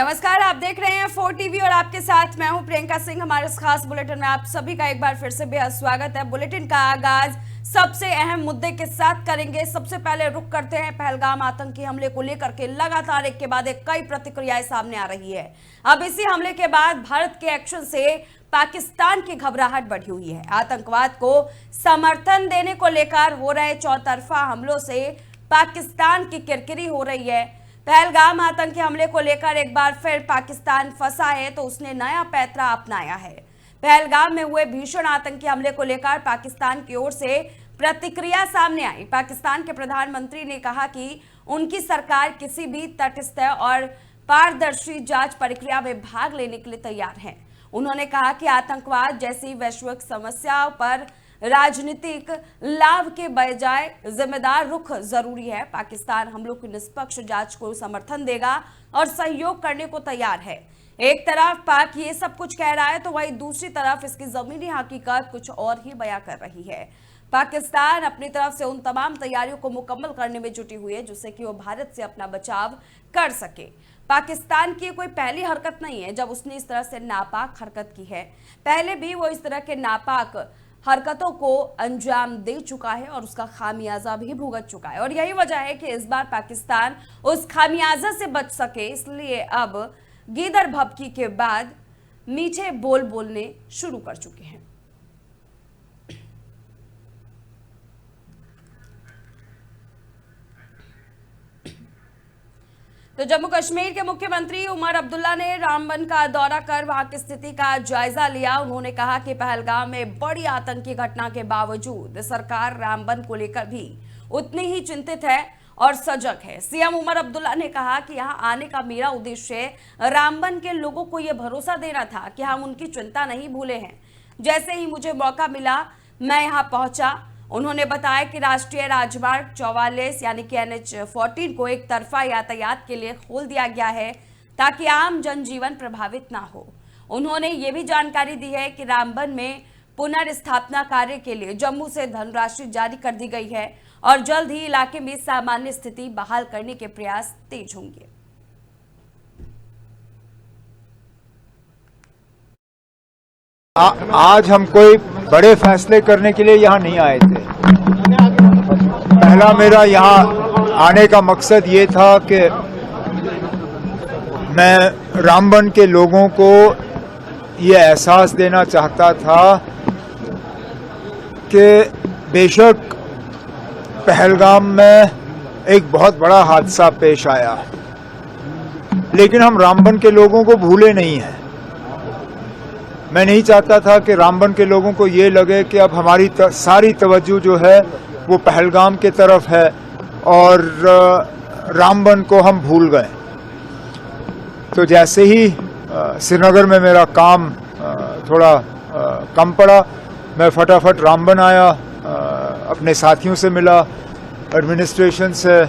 नमस्कार, आप देख रहे हैं 4 टीवी और आपके साथ मैं हूं प्रियंका सिंह। हमारे इस खास बुलेटिन में आप सभी का एक बार फिर से बेहद स्वागत है। बुलेटिन का आगाज सबसे अहम मुद्दे के साथ करेंगे। सबसे पहले रुख करते हैं पहलगाम आतंकी हमले को लेकर के लगातार एक के बाद एक कई प्रतिक्रियाएं सामने आ रही है। अब इसी हमले के बाद भारत के एक्शन से पाकिस्तान की घबराहट बढ़ी हुई है। आतंकवाद को समर्थन देने को लेकर हो रहे चौतरफा हमलों से पाकिस्तान की किरकिरी हो रही है। पहलगाम आतंकी हमले को लेकर एक बार फिर पाकिस्तान फंसा है तो उसने नया पैंतरा अपनाया है। पहलगाम में हुए भीषण आतंकी हमले को लेकर पाकिस्तान की ओर से प्रतिक्रिया सामने आई। पाकिस्तान के प्रधानमंत्री ने कहा कि उनकी सरकार किसी भी तटस्थ और पारदर्शी जांच प्रक्रिया में भाग लेने के लिए तैयार है। उन्होंने कहा कि आतंकवाद जैसी वैश्विक समस्याओं पर राजनीतिक लाभ के बजाय जिम्मेदार रुख जरूरी है। पाकिस्तान हमलों की निष्पक्ष जांच को समर्थन देगा और सहयोग करने को तैयार है। एक तरफ पाक ये सब कुछ कह रहा है तो वहीं दूसरी तरफ इसकी जमीनी हकीकत कुछ और ही बयां कर रही है। पाकिस्तान अपनी तरफ से उन तमाम तैयारियों को मुकम्मल करने में जुटी हुई है जिससे कि वो भारत से अपना बचाव कर सके। पाकिस्तान की कोई पहली हरकत नहीं है जब उसने इस तरह से नापाक हरकत की है। पहले भी वो इस तरह के नापाक हरकतों को अंजाम दे चुका है और उसका खामियाजा भी भुगत चुका है और यही वजह है कि इस बार पाकिस्तान उस खामियाजा से बच सके, इसलिए अब गीदड़ भभकी के बाद मीठे बोल बोलने शुरू कर चुके हैं। तो जम्मू कश्मीर के मुख्यमंत्री उमर अब्दुल्ला ने रामबन का दौरा कर वहां की स्थिति का जायजा लिया। उन्होंने कहा कि पहलगाम में बड़ी आतंकी घटना के बावजूद सरकार रामबन को लेकर भी उतनी ही चिंतित है और सजग है। सीएम उमर अब्दुल्ला ने कहा कि यहां आने का मेरा उद्देश्य रामबन के लोगों को यह भरोसा देना था कि हम उनकी चिंता नहीं भूले हैं। जैसे ही मुझे मौका मिला मैं यहां पहुंचा। उन्होंने बताया कि राष्ट्रीय राजमार्ग 44 यानी कि NH-14 को एक तरफा यातायात के लिए खोल दिया गया है ताकि आम जनजीवन प्रभावित ना हो। उन्होंने ये भी जानकारी दी है कि रामबन में पुनर्स्थापना कार्य के लिए जम्मू से धनराशि जारी कर दी गई है और जल्द ही इलाके में सामान्य स्थिति बहाल करने के प्रयास तेज होंगे। आज हम कोई बड़े फैसले करने के लिए यहाँ नहीं आए थे। पहला मेरा यहाँ आने का मकसद ये था कि मैं रामबन के लोगों को ये एहसास देना चाहता था कि बेशक पहलगाम में एक बहुत बड़ा हादसा पेश आया, लेकिन हम रामबन के लोगों को भूले नहीं हैं। मैं नहीं चाहता था कि रामबन के लोगों को ये लगे कि अब हमारी सारी तवज्जो जो है वो पहलगाम के तरफ है और रामबन को हम भूल गए। तो जैसे ही श्रीनगर में मेरा काम थोड़ा कम पड़ा, मैं फटाफट रामबन आया, अपने साथियों से मिला, एडमिनिस्ट्रेशन से।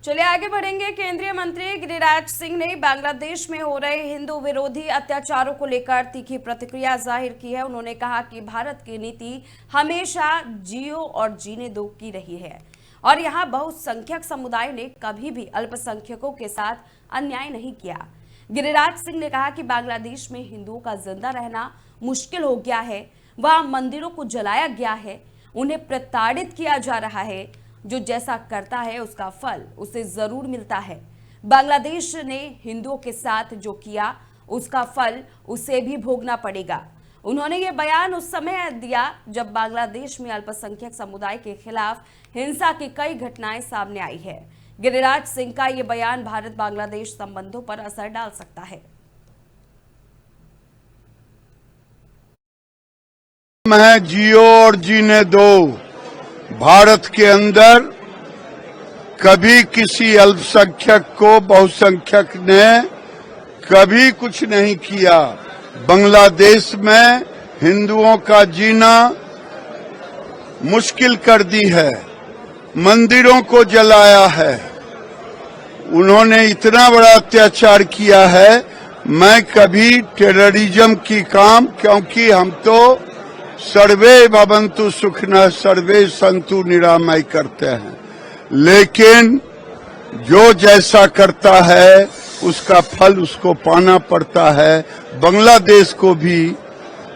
चलिए आगे बढ़ेंगे। केंद्रीय मंत्री गिरिराज सिंह ने बांग्लादेश में हो रहे हिंदू विरोधी अत्याचारों को लेकर तीखी प्रतिक्रिया जाहिर की है। उन्होंने कहा कि भारत की नीति हमेशा जियो और जीने दो की रही है और यहाँ बहुसंख्यक समुदाय ने कभी भी अल्पसंख्यकों के साथ अन्याय नहीं किया। गिरिराज सिंह ने कहा कि बांग्लादेश में हिंदुओं का जिंदा रहना मुश्किल हो गया है। वहां मंदिरों को जलाया गया है, उन्हें प्रताड़ित किया जा रहा है। जो जैसा करता है उसका फल उसे जरूर मिलता है। बांग्लादेश ने हिंदुओं के साथ जो किया उसका फल उसे भी भोगना पड़ेगा। उन्होंने ये बयान उस समय दिया जब बांग्लादेश में अल्पसंख्यक समुदाय के खिलाफ हिंसा की कई घटनाएं सामने आई है। गिरिराज सिंह का ये बयान भारत बांग्लादेश संबंधों पर असर डाल सकता है। मैं जियो और जीने दो। भारत के अंदर कभी किसी अल्पसंख्यक को बहुसंख्यक ने कभी कुछ नहीं किया। बांग्लादेश में हिंदुओं का जीना मुश्किल कर दी है, मंदिरों को जलाया है, उन्होंने इतना बड़ा अत्याचार किया है। मैं कभी टेररिज्म की काम, क्योंकि हम तो सर्वे भवन्तु सुखिनः सर्वे सन्तु निरामय करते हैं, लेकिन जो जैसा करता है उसका फल उसको पाना पड़ता है। बांग्लादेश को भी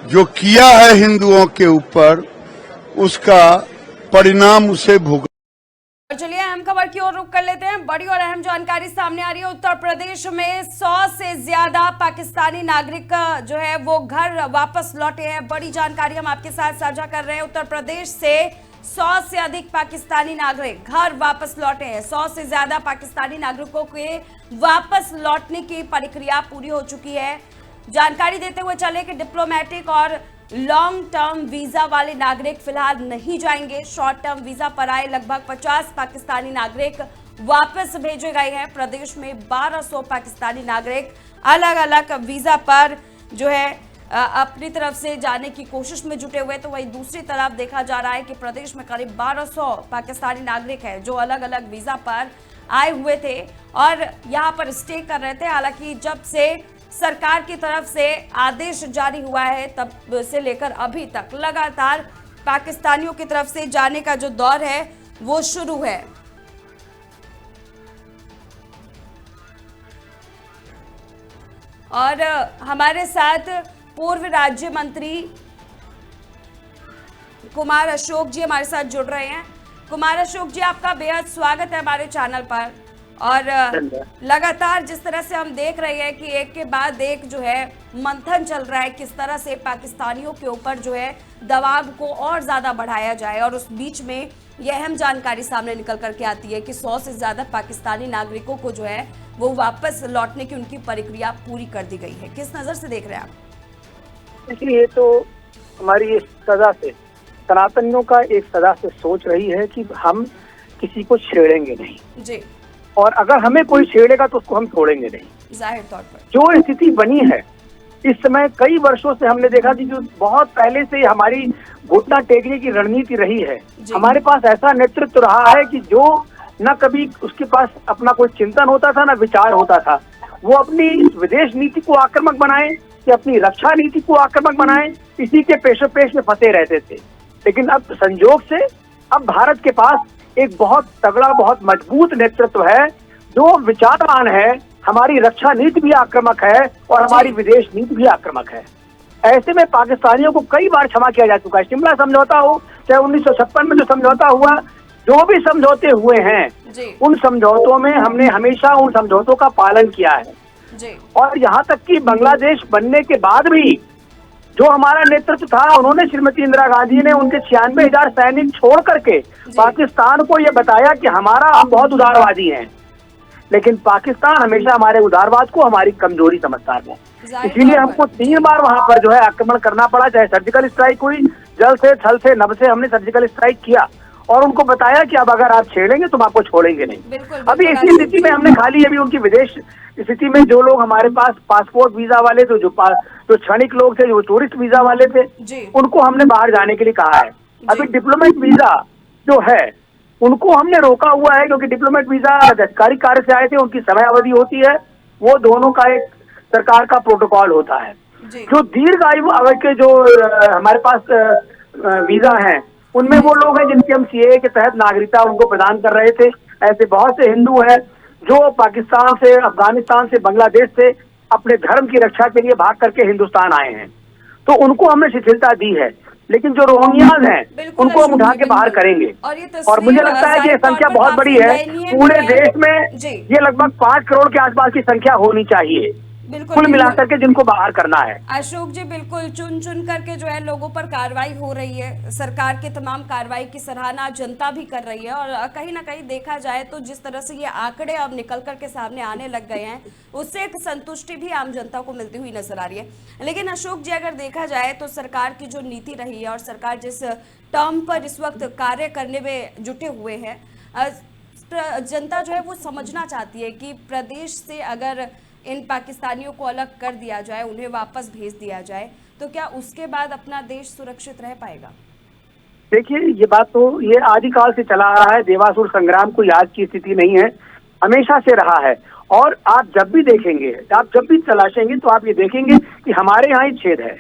जो किया है हिंदुओं के ऊपर, उसका परिणाम उसे भुगतना। चलिए अहम खबर की ओर रुख कर लेते हैं। बड़ी और अहम जानकारी सामने आ रही है। उत्तर प्रदेश में 100 से ज्यादा पाकिस्तानी नागरिक जो है वो घर वापस लौटे हैं। बड़ी जानकारी हम आपके साथ साझा कर रहे हैं। उत्तर प्रदेश से 100 से अधिक पाकिस्तानी नागरिक घर वापस लौटे हैं। 100 से ज्यादा पाकिस्तानी नागरिकों के वापस लौटने की प्रक्रिया पूरी हो चुकी है। जानकारी देते हुए चले कि डिप्लोमेटिक और लॉन्ग टर्म वीजा वाले नागरिक फिलहाल नहीं जाएंगे। शॉर्ट टर्म वीजा पर आए लगभग 50 पाकिस्तानी नागरिक वापस भेजे गए हैं। प्रदेश में 1200 पाकिस्तानी नागरिक अलग अलग वीजा पर जो है अपनी तरफ से जाने की कोशिश में जुटे हुए। तो वही दूसरी तरफ देखा जा रहा है कि प्रदेश में करीब 1200 पाकिस्तानी नागरिक हैं जो अलग अलग वीजा पर आए हुए थे और यहाँ पर स्टे कर रहे थे। हालांकि जब से सरकार की तरफ से आदेश जारी हुआ है तब से लेकर अभी तक लगातार पाकिस्तानियों की तरफ से जाने का जो दौर है वो शुरू है। और हमारे साथ पूर्व राज्य मंत्री कुमार अशोक जी हमारे साथ जुड़ रहे हैं। कुमार अशोक जी, आपका बेहद स्वागत है हमारे चैनल पर। और लगातार जिस तरह से हम देख रहे हैं कि एक के बाद एक जो है मंथन चल रहा है, किस तरह से पाकिस्तानियों के ऊपर जो है दबाव को और ज्यादा बढ़ाया जाए, और उस बीच में यह अहम जानकारी सामने निकल करके आती है कि 100 से ज्यादा पाकिस्तानी नागरिकों को जो है वो वापस लौटने की उनकी प्रक्रिया पूरी कर दी गई है। किस नजर से देख रहे हैं आप? इसलिए ये तो हमारी ये सदा से सनातनियों का एक सदा से सोच रही है कि हम किसी को छेड़ेंगे नहीं जी, और अगर हमें कोई छेड़ेगा तो उसको हम छोड़ेंगे नहीं। जाहिर तौर पर जो स्थिति बनी है इस समय, कई वर्षों से हमने देखा कि जो बहुत पहले से हमारी घुटना टेकने की रणनीति रही है। हमारे पास ऐसा नेतृत्व रहा है कि जो न कभी उसके पास अपना कोई चिंतन होता था, न विचार होता था। वो अपनी विदेश नीति को आक्रामक बनाए कि अपनी रक्षा नीति को आक्रामक बनाए, इसी के पेशो पेश में फंसे रहते थे। लेकिन अब संजोग से अब भारत के पास एक बहुत तगड़ा, बहुत मजबूत नेतृत्व है जो विचारवान है। हमारी रक्षा नीति भी आक्रामक है और हमारी विदेश नीति भी आक्रामक है। ऐसे में पाकिस्तानियों को कई बार क्षमा किया जा चुका है। शिमला समझौता हो, चाहे 1956 में जो समझौता हुआ, जो भी समझौते हुए हैं उन समझौतों में हमने हमेशा उन समझौतों का पालन किया है जी। और यहाँ तक कि बांग्लादेश बनने के बाद भी जो हमारा नेतृत्व था, उन्होंने श्रीमती इंदिरा गांधी ने उनके 96,000 सैनिक छोड़ करके पाकिस्तान को ये बताया कि हम बहुत उदारवादी हैं। लेकिन पाकिस्तान हमेशा हमारे उदारवाद को हमारी कमजोरी समझता है। इसीलिए हमको 3 बार वहां पर जो है आक्रमण करना पड़ा। चाहे सर्जिकल स्ट्राइक हुई, जल से, थल से, नभ से हमने सर्जिकल स्ट्राइक किया और उनको बताया कि अब अगर आप छेड़ेंगे तो हम आपको छोड़ेंगे नहीं। अभी इसी स्थिति में हमने खाली अभी उनकी विदेश स्थिति में जो लोग हमारे पास पासपोर्ट वीजा वाले थे, जो क्षणिक लोग थे, जो टूरिस्ट वीजा वाले थे, उनको हमने बाहर जाने के लिए कहा है। अभी डिप्लोमेट वीजा जो है उनको हमने रोका हुआ है, क्योंकि डिप्लोमेट वीजा अधिकारी कार्य से आए थे, उनकी समय अवधि होती है, वो दोनों का एक सरकार का प्रोटोकॉल होता है। जो दीर्घ आयु अवधि के जो हमारे पास वीजा हैं, उनमें वो लोग हैं जिनकी हम सीएए के तहत नागरिकता उनको प्रदान कर रहे थे। ऐसे बहुत से हिंदू हैं जो पाकिस्तान से, अफगानिस्तान से, बांग्लादेश से अपने धर्म की रक्षा के लिए भाग करके हिंदुस्तान आए हैं, तो उनको हमने शिथिलता दी है। लेकिन जो रोहिंग्याज हैं उनको हम उठा के बाहर करेंगे। और मुझे लगता है कि ये संख्या बहुत बड़ी है। पूरे देश में ये लगभग 5 करोड़ के आसपास की संख्या होनी चाहिए कुल मिलाकर के जिनको बाहर करना है। अशोक जी, बिल्कुल चुन चुन करके जो है लोगों पर कार्रवाई हो रही है। सरकार के तमाम कार्रवाई की सराहना जनता भी कर रही है, और कहीं ना कहीं देखा जाए तो जिस तरह से ये आंकड़े अब निकल करके सामने आने लग गए हैं, उससे एक संतुष्टि भी आम जनता को मिलती हुई नजर आ रही है। लेकिन अशोक जी, अगर देखा जाए तो सरकार की जो नीति रही है और सरकार जिस टर्म पर इस वक्त कार्य करने में जुटे हुए हैं, जनता जो है वो समझना चाहती है कि प्रदेश से अगर इन पाकिस्तानियों को अलग कर दिया जाए, उन्हें वापस भेज दिया जाए, तो क्या उसके बाद अपना देश सुरक्षित रह पाएगा? देखिए, ये बात तो ये आदिकाल से चला आ रहा है। देवासुर संग्राम कोई आज की स्थिति नहीं है, हमेशा से रहा है। और आप जब भी देखेंगे, आप जब भी तलाशेंगे तो आप ये देखेंगे कि हमारे यहाँ ही छेद है।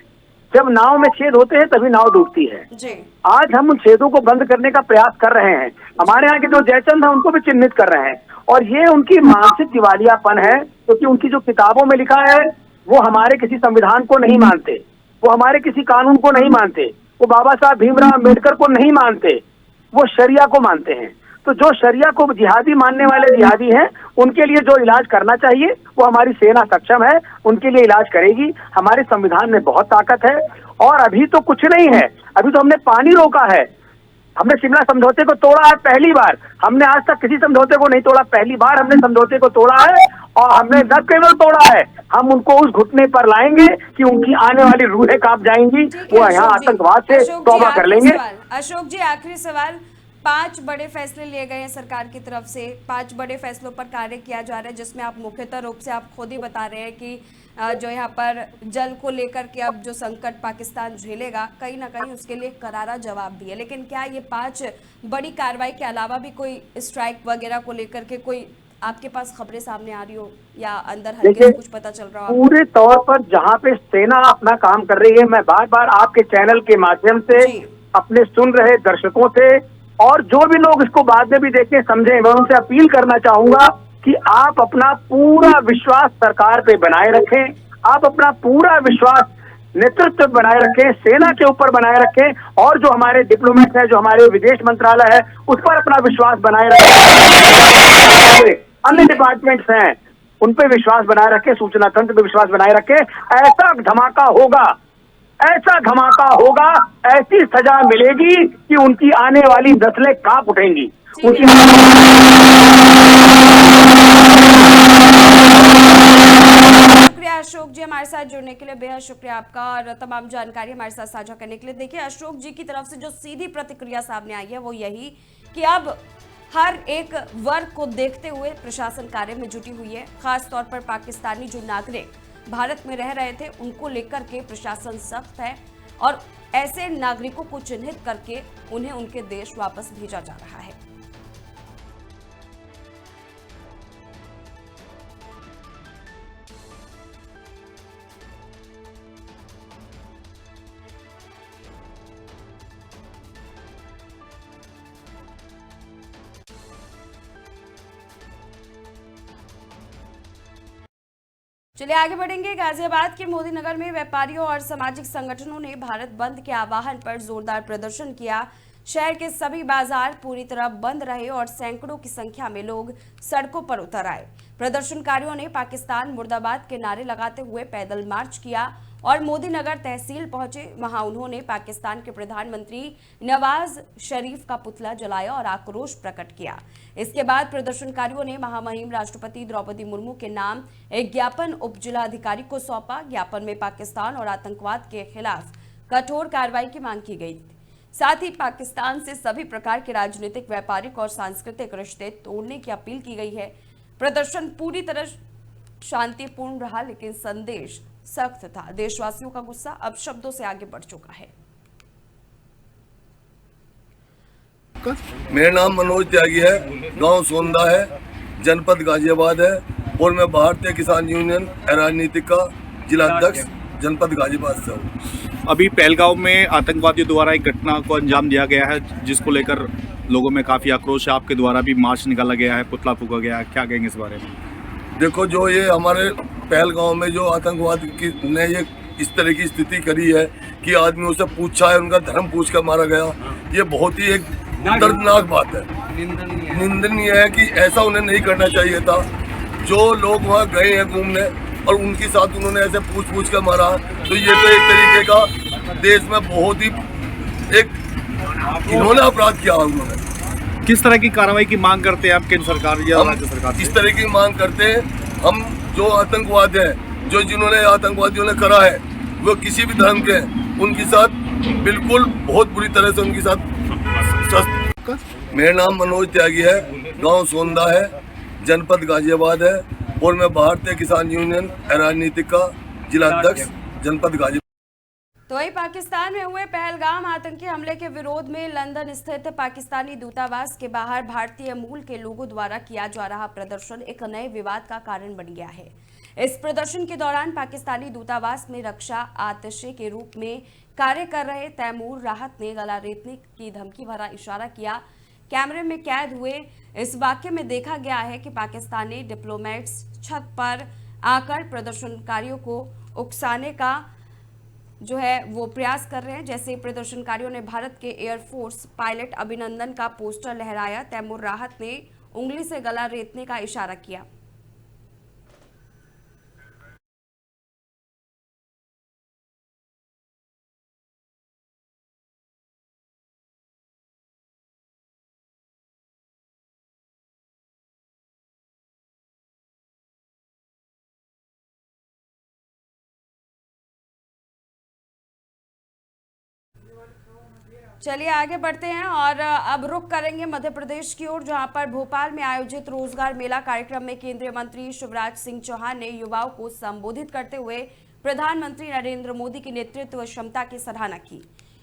जब नाव में छेद होते हैं तभी नाव डूबती है जी। आज हम उन छेदों को बंद करने का प्रयास कर रहे हैं। हमारे यहाँ के जो जयचंद है उनको भी चिन्हित कर रहे हैं, और ये उनकी मानसिक दिवालियापन है क्योंकि उनकी जो किताबों में लिखा है वो हमारे किसी संविधान को नहीं मानते, वो हमारे किसी कानून को नहीं मानते, वो बाबा साहब भीमराव अम्बेडकर को नहीं मानते, वो शरिया को मानते हैं। तो जो शरिया को जिहादी मानने वाले जिहादी हैं, उनके लिए जो इलाज करना चाहिए वो हमारी सेना सक्षम है, उनके लिए इलाज करेगी। हमारे संविधान में बहुत ताकत है और अभी तो कुछ नहीं है, अभी तो हमने पानी रोका है। हमने शिमला समझौते को तोड़ा है पहली बार, हमने आज तक किसी समझौते को नहीं तोड़ा, पहली बार हमने समझौते को तोड़ा है और हमने न केवल तोड़ा है, हम उनको उस घुटने पर लाएंगे कि उनकी आने वाली रूहें कांप जाएंगी, वो यहाँ आतंकवाद से तौबा कर लेंगे। अशोक जी, आखिरी सवाल, 5 बड़े फैसले लिए गए हैं सरकार की तरफ से, 5 बड़े फैसलों पर कार्य किया जा रहा है, जिसमें आप मुख्यतः रूप से आप खुद ही बता रहे हैं कि जो यहाँ पर जल को लेकर के अब जो संकट पाकिस्तान झेलेगा, कहीं ना कहीं उसके लिए करारा जवाब दिए। लेकिन क्या ये 5 बड़ी कार्रवाई के अलावा भी कोई स्ट्राइक वगैरह को लेकर के कोई आपके पास खबरें सामने आ रही हो या अंदर हल्के से कुछ पता चल रहा हो? पूरे तौर पर जहाँ पे सेना अपना काम कर रही है, मैं बार बार आपके चैनल के माध्यम से अपने सुन रहे दर्शकों से और जो भी लोग इसको बाद में भी देखें समझें, मैं उनसे अपील करना चाहूंगा कि आप अपना पूरा विश्वास सरकार पे बनाए रखें, आप अपना पूरा विश्वास नेतृत्व बनाए रखें, सेना के ऊपर बनाए रखें और जो हमारे डिप्लोमेट हैं, जो हमारे विदेश मंत्रालय है, उस पर अपना विश्वास बनाए रखें। अन्य डिपार्टमेंट्स हैं, उन पे विश्वास बनाए रखें, सूचना तंत्र पे विश्वास बनाए रखें। ऐसा धमाका होगा, ऐसा धमाका होगा, ऐसी सजा मिलेगी कि उनकी आने वाली नस्लें कांप उठेंगी। उनकी शुक्रिया अशोक जी हमारे साथ जुड़ने के लिए, बेहद शुक्रिया आपका और तमाम जानकारी हमारे साथ साझा करने के लिए। देखिए, अशोक जी की तरफ से जो सीधी प्रतिक्रिया सामने आई है वो यही कि अब हर एक वर्ग को देखते हुए प्रशासन कार्य में जुटी हुई है। खास तौर पर पाकिस्तानी जो नागरिक भारत में रह रहे थे उनको लेकर के प्रशासन सख्त है और ऐसे नागरिकों को चिन्हित करके उन्हें उनके देश वापस भेजा जा रहा है। चलिए आगे बढ़ेंगे। गाजियाबाद के मोदी नगर में व्यापारियों और सामाजिक संगठनों ने भारत बंद के आह्वान पर जोरदार प्रदर्शन किया। शहर के सभी बाजार पूरी तरह बंद रहे और सैकड़ों की संख्या में लोग सड़कों पर उतर आए। प्रदर्शनकारियों ने पाकिस्तान मुर्दाबाद के नारे लगाते हुए पैदल मार्च किया और मोदी नगर तहसील पहुंचे। वहां उन्होंने पाकिस्तान के प्रधानमंत्री नवाज शरीफ का पुतला जलाया और आक्रोश प्रकट किया। इसके बाद प्रदर्शनकारियों ने महामहिम राष्ट्रपति द्रौपदी मुर्मू के नाम एक ज्ञापन उप जिलाधिकारी को सौंपा। ज्ञापन में पाकिस्तान और आतंकवाद के खिलाफ कठोर कार्रवाई की मांग की गई। साथ ही पाकिस्तान से सभी प्रकार के राजनीतिक, व्यापारिक और सांस्कृतिक रिश्ते तोड़ने की अपील की गई है। प्रदर्शन पूरी तरह शांतिपूर्ण रहा, लेकिन संदेश सख्त था। देशवासियों का गुस्सा अब शब्दों से आगे बढ़ चुका है। मेरा नाम मनोज त्यागी है, गांव सोंदा है, जनपद गाजियाबाद है और मैं भारतीय किसान यूनियन राजनीतिक का जिला अध्यक्ष जनपद गाजियाबाद से हूँ। अभी पहलगांव में आतंकवादियों द्वारा एक घटना को अंजाम दिया गया है, जिसको लेकर लोगों में काफ़ी आक्रोश है। आपके द्वारा भी मार्च निकाला गया है, पुतला फूका गया है, क्या कहेंगे इस बारे में? देखो, जो ये हमारे पहलगांव में जो आतंकवाद की ने ये इस तरह की स्थिति करी है कि आदमियों से पूछा है, उनका धर्म पूछ कर मारा गया, ये बहुत ही एक दर्दनाक बात है। निंदनीय है कि ऐसा उन्हें नहीं करना चाहिए था। जो लोग वहाँ गए हैं घूमने और उनके साथ उन्होंने ऐसे पूछ कर मारा, तो ये तो एक तरीके का देश में बहुत ही एक इन्होंने अपराध किया। उन्होंने किस तरह की कार्रवाई की मांग करते हैं आप केंद्र सरकार या राज्य सरकार? इस तरह की मांग करते हैं हम, जो आतंकवाद है, जो जिन्होंने आतंकवादियों ने करा है, वो किसी भी धर्म के उनके साथ बिल्कुल बहुत बुरी तरह से उनके साथ। मेरा नाम मनोज त्यागी है, गांव सोंदा है, जनपद गाजियाबाद है और मैं भारतीय किसान यूनियन राजनीतिक का जिला अध्यक्ष जनपद गाजियाबाद। तो वही पाकिस्तान में हुए पहलगाम आतंकी हमले के विरोध में लंदन स्थित पाकिस्तानी दूतावास के बाहर भारतीय मूल के लोगों द्वारा किया जा रहा प्रदर्शन एक नए विवाद का कारण बन गया है। इस प्रदर्शन के दौरान पाकिस्तानी दूतावास में रक्षा आतिशे के रूप में कार्य कर रहे तैमूर राहत ने गला रेतने की धमकी भरा इशारा किया। कैमरे में कैद हुए इस वाक्य में देखा गया है कि पाकिस्तानी डिप्लोमेट्स छत पर आकर प्रदर्शनकारियों को उकसाने का जो है वो प्रयास कर रहे हैं। जैसे प्रदर्शनकारियों ने भारत के एयरफोर्स पायलट अभिनंदन का पोस्टर लहराया, तैमूर राहत ने उंगली से गला रेतने का इशारा किया। चलिए आगे बढ़ते हैं और अब रुख करेंगे मध्य प्रदेश की ओर, जहां पर भोपाल में आयोजित रोजगार मेला कार्यक्रम में केंद्रीय मंत्री शिवराज सिंह चौहान ने युवाओं को संबोधित करते हुए प्रधानमंत्री नरेंद्र मोदी की नेतृत्व क्षमता की सराहना की।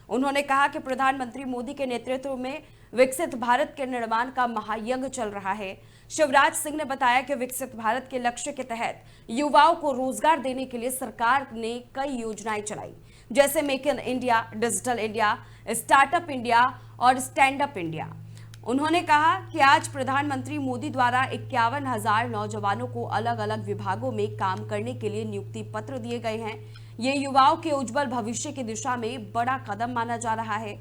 उन्होंने कहा कि प्रधानमंत्री मोदी के नेतृत्व में विकसित भारत के निर्माण का महायज्ञ चल रहा है। शिवराज सिंह ने बताया कि विकसित भारत के लक्ष्य के तहत युवाओं को रोजगार देने के लिए सरकार ने कई योजनाएं चलाई, जैसे make in India, digital India, startup India और स्टैंड अप इंडिया। उन्होंने कहा कि आज प्रधानमंत्री मोदी द्वारा 51,000 नौजवानों को अलग अलग विभागों में काम करने के लिए नियुक्ति पत्र दिए गए हैं। ये युवाओं के उज्जवल भविष्य की दिशा में बड़ा कदम माना जा रहा है।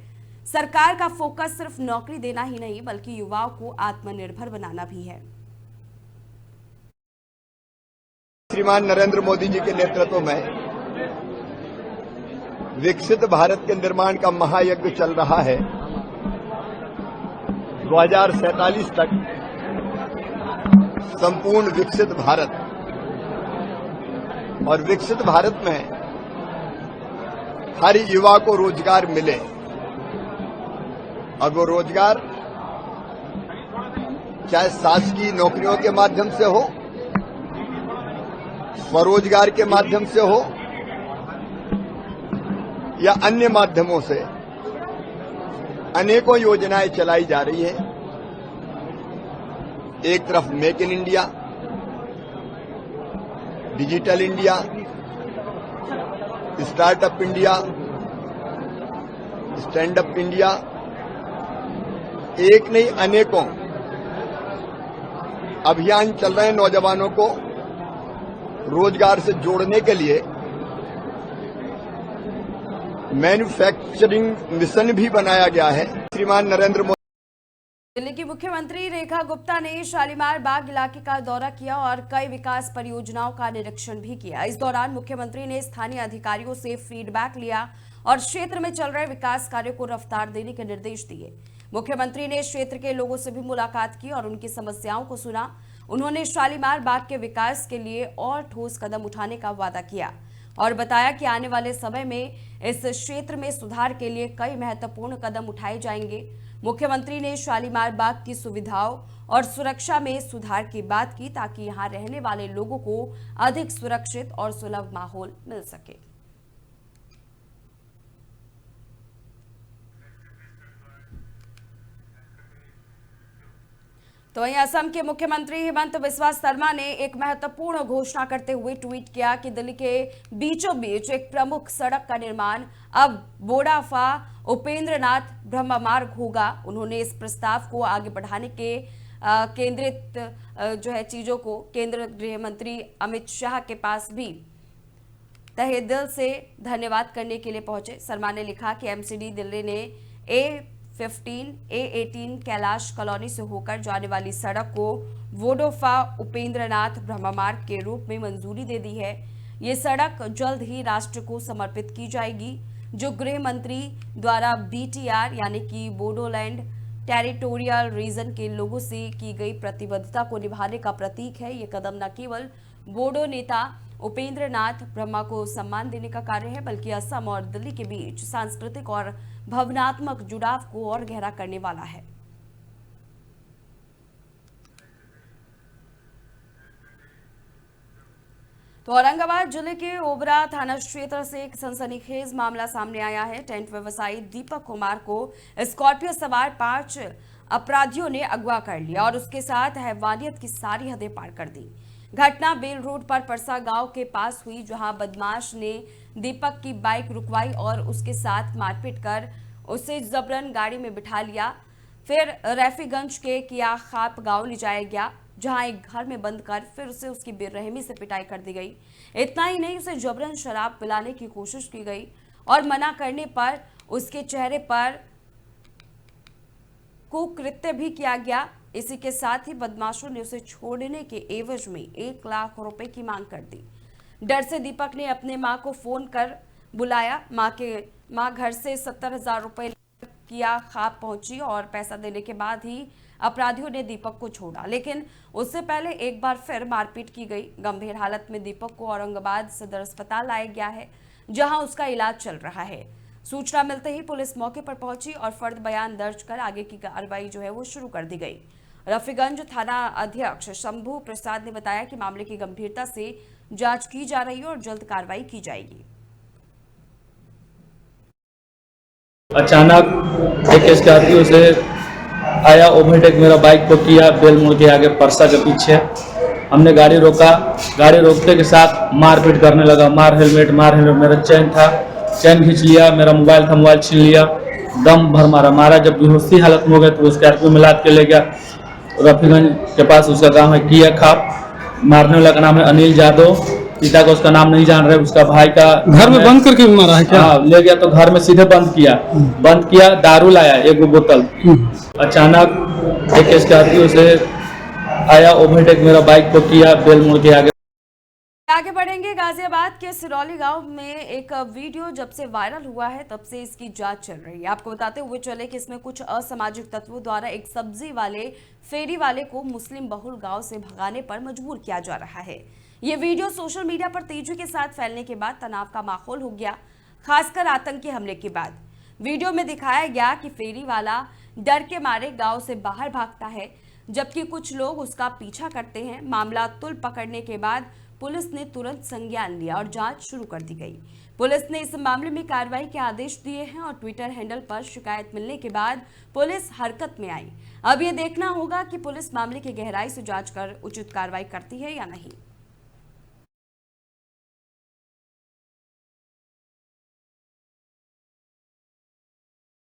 सरकार का फोकस सिर्फ नौकरी देना ही नहीं बल्कि युवाओं को आत्मनिर्भर बनाना भी है। श्रीमान नरेंद्र मोदी जी के नेतृत्व में विकसित भारत के निर्माण का महायज्ञ चल रहा है। 2047 तक संपूर्ण विकसित भारत, और विकसित भारत में हर युवा को रोजगार मिले। अब वो रोजगार चाहे शासकीय नौकरियों के माध्यम से हो, स्वरोजगार के माध्यम से हो या अन्य माध्यमों से, अनेकों योजनाएं चलाई जा रही है। एक तरफ make in India, digital India, startup India, stand up India, एक नहीं अनेकों अभियान चल रहे हैं नौजवानों को रोजगार से जोड़ने के लिए। मैन्युफैक्चरिंग मिशन भी बनाया गया है। श्रीमान नरेंद्र मोदी। दिल्ली की मुख्यमंत्री रेखा गुप्ता ने शालीमार बाग इलाके का दौरा किया और कई विकास परियोजनाओं का निरीक्षण भी किया। इस दौरान मुख्यमंत्री ने स्थानीय अधिकारियों से फीडबैक लिया और क्षेत्र में चल रहे विकास कार्यों को रफ्तार देने के निर्देश दिए। मुख्यमंत्री ने क्षेत्र के लोगों से भी मुलाकात की और उनकी समस्याओं को सुना। उन्होंने शालीमार बाग के विकास के लिए और ठोस कदम उठाने का वादा किया और बताया कि आने वाले समय में इस क्षेत्र में सुधार के लिए कई महत्वपूर्ण कदम उठाए जाएंगे। मुख्यमंत्री ने शालीमार बाग की सुविधाओं और सुरक्षा में सुधार की बात की ताकि यहां रहने वाले लोगों को अधिक सुरक्षित और सुलभ माहौल मिल सके। तो वहीं असम के मुख्यमंत्री हिमंत बिस्वा शर्मा ने एक महत्वपूर्ण घोषणा करते हुए ट्वीट किया कि दिल्ली के बीचों बीच एक प्रमुख सड़क का निर्माण अब बोडाफा उपेंद्रनाथ ब्रह्म मार्ग होगा। उन्होंने इस प्रस्ताव को आगे बढ़ाने के केंद्रित जो है चीजों को केंद्रीय गृह मंत्री अमित शाह के पास भी तहे दिल से धन्यवाद करने के लिए पहुंचे। शर्मा ने लिखा कि एमसीडी दिल्ली ने A15 A18 कैलाश कॉलोनी से होकर जाने वाली सड़क को वोडोफा उपेंद्रनाथ ब्रह्म मार्ग के रूप में मंजूरी दे दी है। ये सड़क जल्द ही राष्ट्र को समर्पित की जाएगी, जो गृह मंत्री द्वारा BTR यानी कि बोडोलैंड टेरिटोरियल रीजन के लोगों से की गई प्रतिबद्धता को निभाने का प्रतीक है। ये कदम न केवल बोडो नेता उपेंद्रनाथ ब्रह्मा को सम्मान देने का कार्य है बल्कि असम और दिल्ली के बीच सांस्कृतिक और भावनात्मक जुड़ाव को और गहरा करने वाला है। तो औरंगाबाद जिले के ओबरा थाना क्षेत्र से एक सनसनीखेज मामला सामने आया है। टेंट व्यवसायी दीपक कुमार को स्कॉर्पियो सवार 5 अपराधियों ने अगवा कर लिया और उसके साथ हैवानियत की सारी हदें पार कर दी। घटना बेल रोड पर परसा गांव के पास हुई, जहां बदमाश ने दीपक की बाइक रुकवाई और उसके साथ मारपीट कर उसे जबरन गाड़ी में बिठा लिया। फिर रैफीगंज के किया खाप गांव ले जाया गया। जहां एक घर में बंद कर फिर उसे उसकी बेरहमी से पिटाई कर दी गई। इतना ही नहीं, उसे जबरन शराब पिलाने की कोशिश की गई और मना करने पर उसके चेहरे पर कुकृत्य भी किया गया। इसी के साथ ही बदमाशों ने उसे छोड़ने के एवज में 1 लाख रुपए की मांग कर दी। डर से दीपक ने अपने मां को फोन कर बुलाया। मां घर से 70,000 रुपए किया ख्वाब पहुंची और पैसा देने के बाद ही अपराधियों ने दीपक को छोड़ा, लेकिन उससे पहले एक बार फिर मारपीट की गई। गंभीर हालत में दीपक को औरंगाबाद सदर अस्पताल लाया गया है, जहां उसका इलाज चल रहा है। सूचना मिलते ही पुलिस मौके पर पहुंची और फर्द बयान दर्ज कर आगे की कार्रवाई जो है वो शुरू कर दी गई। रफीगंज थाना अध्यक्ष शंभू प्रसाद ने बताया कि मामले की गंभीरता से जांच की जा रही है और जल्द कार्रवाई की जाएगी। अचानक एक स्कॉर्पियो से आया, ओवरटेक मेरा बाइक को किया बेल मोड़ के आगे परसा के पीछे। हमने गाड़ी रोका, गाड़ी रोकते के साथ मारपीट करने लगा। मार हेलमेट मेरा चैन था, चैन खींच लिया, मेरा मोबाइल था, मोबाइल छीन लिया, दम भर मारा। जब बेहोशी हालत में हो गया तो स्कॉर्पियो में लाद के ले गया रफीगंज के पास। उसका काम है किया खाप। मारने वाला का नाम है अनिल यादव, पिता का उसका नाम नहीं जान रहे। उसका भाई का घर में बंद करके मारा है क्या? ले गया तो घर में सीधे बंद किया, दारू लाया 1 बोतल। अचानक एक स्कॉर्पियो से आया, ओवरटेक मेरा बाइक को किया बेल मोड़ के आगे बढ़ेंगे। गाजियाबाद के सिरौली गांव में एक वीडियो जब से वायरल हुआ है तब से इसकी जांच चल रही है। आपको बताते हुए चले कि इसमें कुछ असामाजिक तत्वों द्वारा एक सब्जी वाले फेरी वाले को मुस्लिम बहुल गांव से भगाने पर मजबूर किया जा रहा है। ये वीडियो सोशल मीडिया पर तेजी के साथ फैलने के बाद तनाव का माहौल हो गया, खासकर आतंकी हमले के बाद। वीडियो में दिखाया गया कि फेरी वाला डर के मारे गांव से बाहर भागता है, जबकि कुछ लोग उसका पीछा करते हैं। मामला तुल पकड़ने के बाद पुलिस ने तुरंत संज्ञान लिया और जांच शुरू कर दी गई। पुलिस ने इस मामले में कार्रवाई के आदेश दिए हैं और ट्विटर हैंडल पर शिकायत मिलने के बाद पुलिस हरकत में आई। अब ये देखना होगा कि पुलिस मामले की गहराई से जांच कर उचित कार्रवाई करती है या नहीं।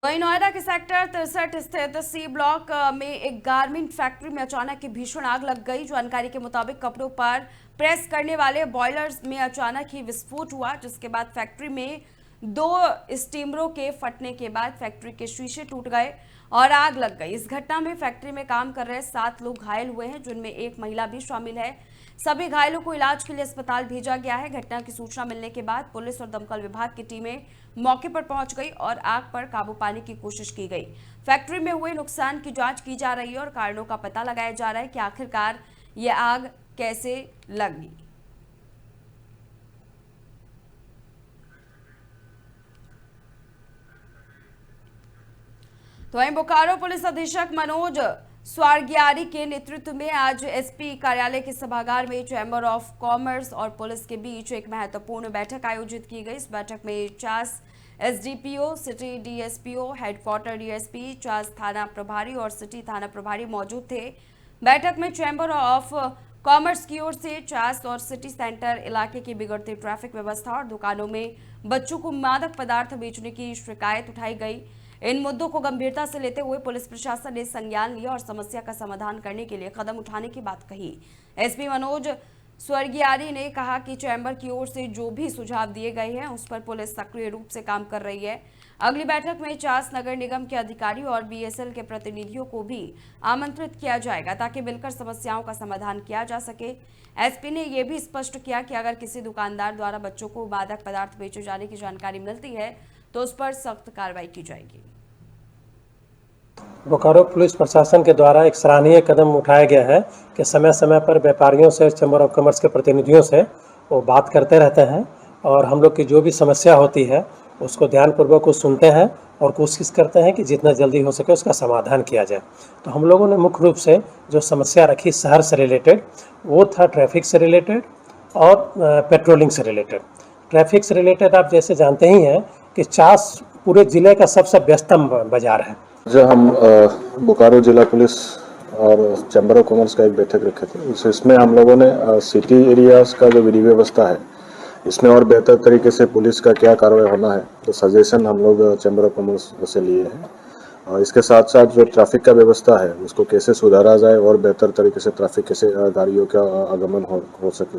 वहीं नोएडा के सेक्टर 63 स्थित सी ब्लॉक में एक गारमेंट फैक्ट्री में अचानक की भीषण आग लग गई। जानकारी के मुताबिक कपड़ों पर प्रेस करने वाले बॉयलर्स में अचानक ही विस्फोट हुआ, जिसके बाद फैक्ट्री में 2 स्टीमरों के फटने के बाद फैक्ट्री के शीशे टूट गए और आग लग गई। इस घटना में फैक्ट्री में काम कर रहे 7 लोग घायल हुए हैं, जिनमें एक महिला भी शामिल है। सभी घायलों को इलाज के लिए अस्पताल भेजा गया है। घटना की सूचना मिलने के बाद पुलिस और दमकल विभाग की टीमें मौके पर पहुंच गई और आग पर काबू पाने की कोशिश की गई। फैक्ट्री में हुए नुकसान की जांच की जा रही है और कारणों का पता लगाया जा रहा है कि आखिरकार यह आग कैसे लगी। तो वहीं बोकारो पुलिस अधीक्षक मनोज स्वारगियारी के नेतृत्व में आज एसपी कार्यालय के सभागार में चैम्बर ऑफ कॉमर्स और पुलिस के बीच एक महत्वपूर्ण बैठक आयोजित की गई। इस बैठक में 4 एसडीपीओ, सिटी डीएसपीओ, हेडक्वार्टर डीएसपी, 4 थाना प्रभारी और सिटी थाना प्रभारी मौजूद थे। बैठक में चैम्बर ऑफ कॉमर्स की ओर से 4 और सिटी सेंटर इलाके की बिगड़ती ट्रैफिक व्यवस्था और दुकानों में बच्चों को मादक पदार्थ बेचने की शिकायत उठाई गई। इन मुद्दों को गंभीरता से लेते हुए पुलिस प्रशासन ने संज्ञान लिया और समस्या का समाधान करने के लिए कदम उठाने की बात कही। एसपी मनोज स्वर्गियारी ने कहा कि चैम्बर की ओर से जो भी सुझाव दिए गए हैं उस पर पुलिस सक्रिय रूप से काम कर रही है। अगली बैठक में 4 नगर निगम के अधिकारी और बीएसएल के प्रतिनिधियों को भी आमंत्रित किया जाएगा ताकि मिलकर समस्याओं का समाधान किया जा सके। एसपी ने यह भी स्पष्ट किया कि अगर किसी दुकानदार द्वारा बच्चों को मादक पदार्थ बेचे जाने की जानकारी मिलती है तो उस पर सख्त कार्रवाई की जाएगी। बोकारो पुलिस प्रशासन के द्वारा एक सराहनीय कदम उठाया गया है कि समय समय पर व्यापारियों से, चैम्बर ऑफ कॉमर्स के प्रतिनिधियों से वो बात करते रहते हैं और हम लोग की जो भी समस्या होती है उसको ध्यानपूर्वक को सुनते हैं और कोशिश करते हैं कि जितना जल्दी हो सके उसका समाधान किया जाए। तो हम लोगों ने मुख्य रूप से जो समस्या रखी शहर से रिलेटेड वो था ट्रैफिक से रिलेटेड और पेट्रोलिंग से रिलेटेड। ट्रैफिक से रिलेटेड आप जैसे जानते ही हैं कि चास पूरे ज़िले का सबसे व्यस्तम बाजार है। जो हम बोकारो जिला पुलिस और चैम्बर ऑफ कॉमर्स का एक बैठक रखे थे, इसमें हम लोगों ने सिटी एरियाज का जो विधि व्यवस्था है इसमें और बेहतर तरीके से पुलिस का क्या कार्रवाई होना है तो सजेशन हम लोग चैम्बर ऑफ कॉमर्स से लिए हैं इसके साथ साथ जो ट्रैफिक का व्यवस्था है उसको कैसे सुधारा जाए और बेहतर तरीके से ट्रैफिक कैसे गाड़ियों का आगमन हो सके,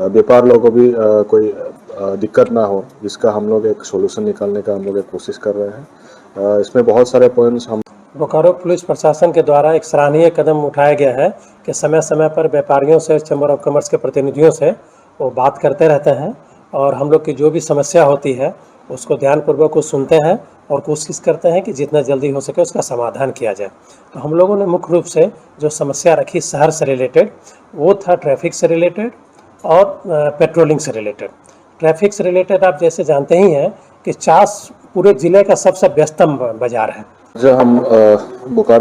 व्यापार लोगों को भी कोई दिक्कत ना हो, इसका हम लोग एक सोल्यूशन निकालने का हम लोग एक कोशिश कर रहे हैं। इसमें बहुत सारे पॉइंट्स हम बोकारो पुलिस प्रशासन के द्वारा एक सराहनीय कदम उठाया गया है कि समय समय पर व्यापारियों से, चैम्बर ऑफ कॉमर्स के प्रतिनिधियों से वो बात करते रहते हैं और हम लोग की जो भी समस्या होती है उसको ध्यानपूर्वक को सुनते हैं और कोशिश करते हैं कि जितना जल्दी हो सके उसका समाधान किया जाए। तो हम लोगों ने मुख्य रूप से जो समस्या रखी शहर से रिलेटेड वो था ट्रैफिक से रिलेटेड और पेट्रोलिंग से रिलेटेड। ट्रैफिक से रिलेटेड आप जैसे जानते ही हैं कि चास पूरे ज़िले का सबसे व्यस्तम बाजार है। जो हम बोकारो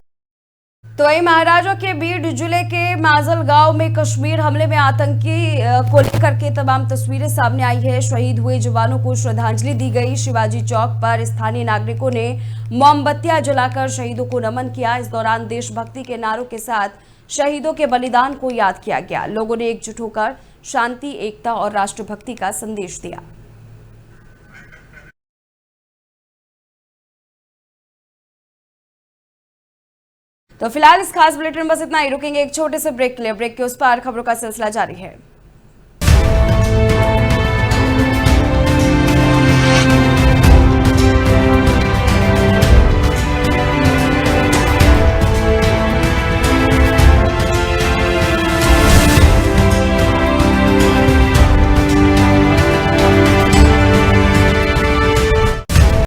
तो वही महाराजा के बीड जिले के माजल गांव में कश्मीर हमले में आतंकी को लेकर के तमाम तस्वीरें सामने आई है। शहीद हुए जवानों को श्रद्धांजलि दी गई। शिवाजी चौक पर स्थानीय नागरिकों ने मोमबत्तियां जलाकर शहीदों को नमन किया। इस दौरान देशभक्ति के नारों के साथ शहीदों के बलिदान को याद किया गया। लोगों ने एकजुट होकर शांति, एकता और राष्ट्रभक्ति का संदेश दिया। तो फिलहाल इस खास बुलेटिन में बस इतना ही। रुकेंगे एक छोटे से ब्रेक के लिए। ब्रेक के उस पार खबरों का सिलसिला जारी है।